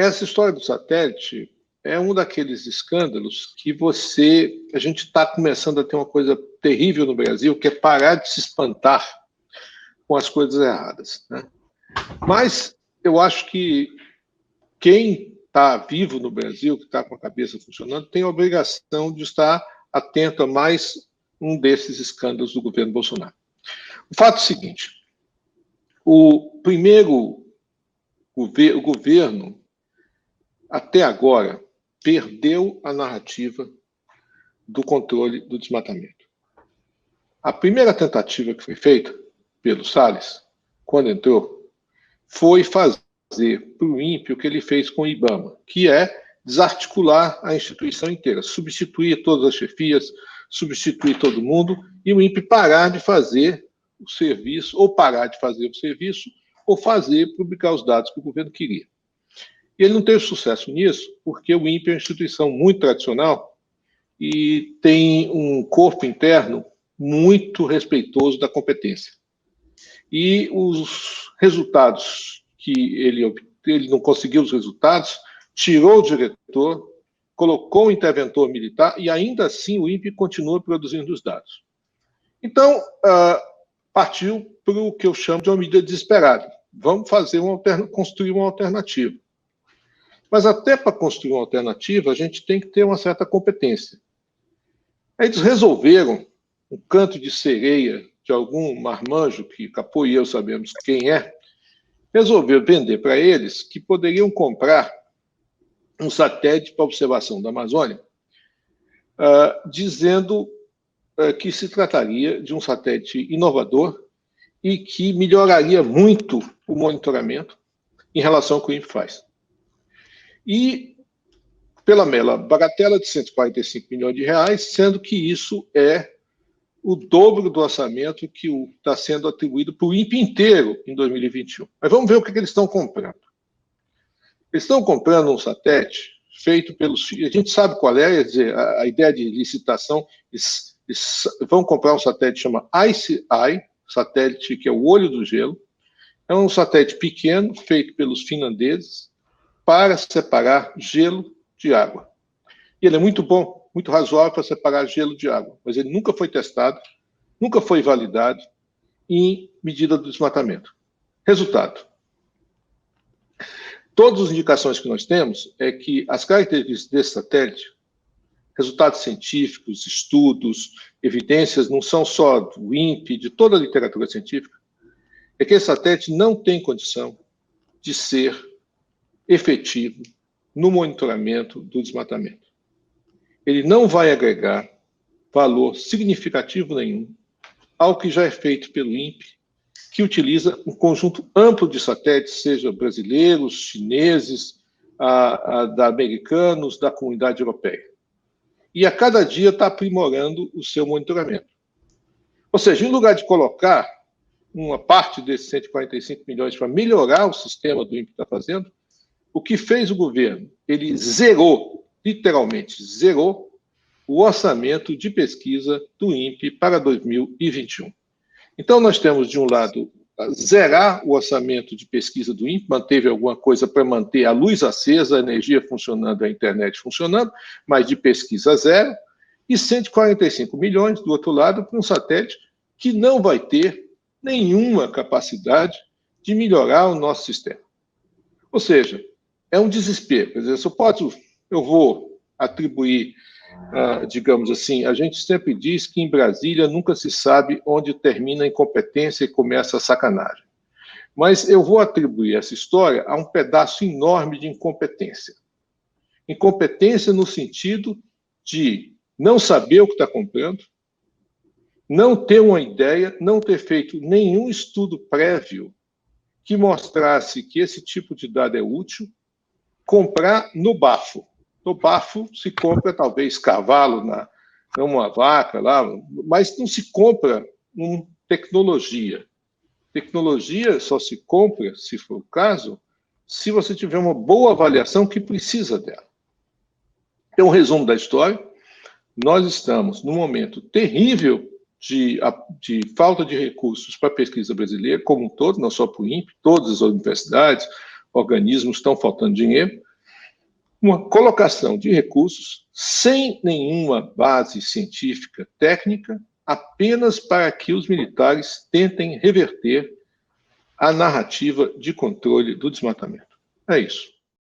essa história do satélite é um daqueles escândalos que a gente está começando a ter uma coisa terrível no Brasil, que é parar de se espantar com as coisas erradas, né? Mas eu acho que quem está vivo no Brasil, que está com a cabeça funcionando, tem a obrigação de estar atento a mais um desses escândalos do governo Bolsonaro. O fato é o seguinte: o governo, até agora, perdeu a narrativa do controle do desmatamento. A primeira tentativa que foi feita pelo Salles, quando entrou, foi fazer para o INPE o que ele fez com o IBAMA, que é desarticular a instituição inteira, substituir todas as chefias, substituir todo mundo, e o INPE parar de fazer o serviço, ou parar de fazer o serviço, ou publicar os dados que o governo queria. E ele não teve sucesso nisso, porque o INPE é uma instituição muito tradicional e tem um corpo interno muito respeitoso da competência. E os resultados que ele não conseguiu os resultados, tirou o diretor, colocou um interventor militar e ainda assim o INPE continua produzindo os dados. Então, partiu para o que eu chamo de uma medida desesperada. Vamos construir uma alternativa. Mas até para construir uma alternativa, a gente tem que ter uma certa competência. Eles resolveram, um canto de sereia de algum marmanjo, que Capô e eu sabemos quem é, resolveu vender para eles que poderiam comprar um satélite para observação da Amazônia, dizendo que se trataria de um satélite inovador e que melhoraria muito o monitoramento em relação ao que o INPE faz. E pela mera bagatela de 145 milhões de reais, sendo que isso é o dobro do orçamento que está sendo atribuído para o INPE inteiro em 2021. Mas vamos ver o que eles estão comprando. Eles estão comprando um satélite feito pelos... A gente sabe qual é, quer dizer, a ideia de licitação. Eles vão comprar um satélite que chama Ice Eye, satélite que é o olho do gelo. É um satélite pequeno, feito pelos finlandeses, para separar gelo de água. E ele é muito bom, muito razoável para separar gelo de água, mas ele nunca foi testado, nunca foi validado em medida do desmatamento. Resultado: todas as indicações que nós temos é que as características desse satélite, resultados científicos, estudos, evidências, não são só do INPE, de toda a literatura científica, é que esse satélite não tem condição de ser efetivo no monitoramento do desmatamento. Ele não vai agregar valor significativo nenhum ao que já é feito pelo INPE, que utiliza um conjunto amplo de satélites, seja brasileiros, chineses, da americanos, da comunidade europeia. E a cada dia está aprimorando o seu monitoramento. Ou seja, em lugar de colocar uma parte desses 145 milhões para melhorar o sistema do INPE está fazendo, o que fez o governo? Ele zerou, literalmente zerou, o orçamento de pesquisa do INPE para 2021. Então, nós temos, de um lado, zerar o orçamento de pesquisa do INPE, manteve alguma coisa para manter a luz acesa, a energia funcionando, a internet funcionando, mas de pesquisa zero, e 145 milhões, do outro lado, para um satélite que não vai ter nenhuma capacidade de melhorar o nosso sistema. Ou seja, é um desespero. Quer dizer, eu vou atribuir, digamos assim, a gente sempre diz que em Brasília nunca se sabe onde termina a incompetência e começa a sacanagem. Mas eu vou atribuir essa história a um pedaço enorme de incompetência. Incompetência no sentido de não saber o que está comprando, não ter uma ideia, não ter feito nenhum estudo prévio que mostrasse que esse tipo de dado é útil, comprar no bafo. No bafo se compra talvez cavalo, uma vaca lá, mas não se compra tecnologia. Tecnologia só se compra, se for o caso, se você tiver uma boa avaliação que precisa dela. Então, um resumo da história: nós estamos num momento terrível de falta de recursos para a pesquisa brasileira, como um todo, não só para o INPE, todas as universidades, organismos estão faltando dinheiro, uma colocação de recursos sem nenhuma base científica técnica, apenas para que os militares tentem reverter a narrativa de controle do desmatamento. É isso.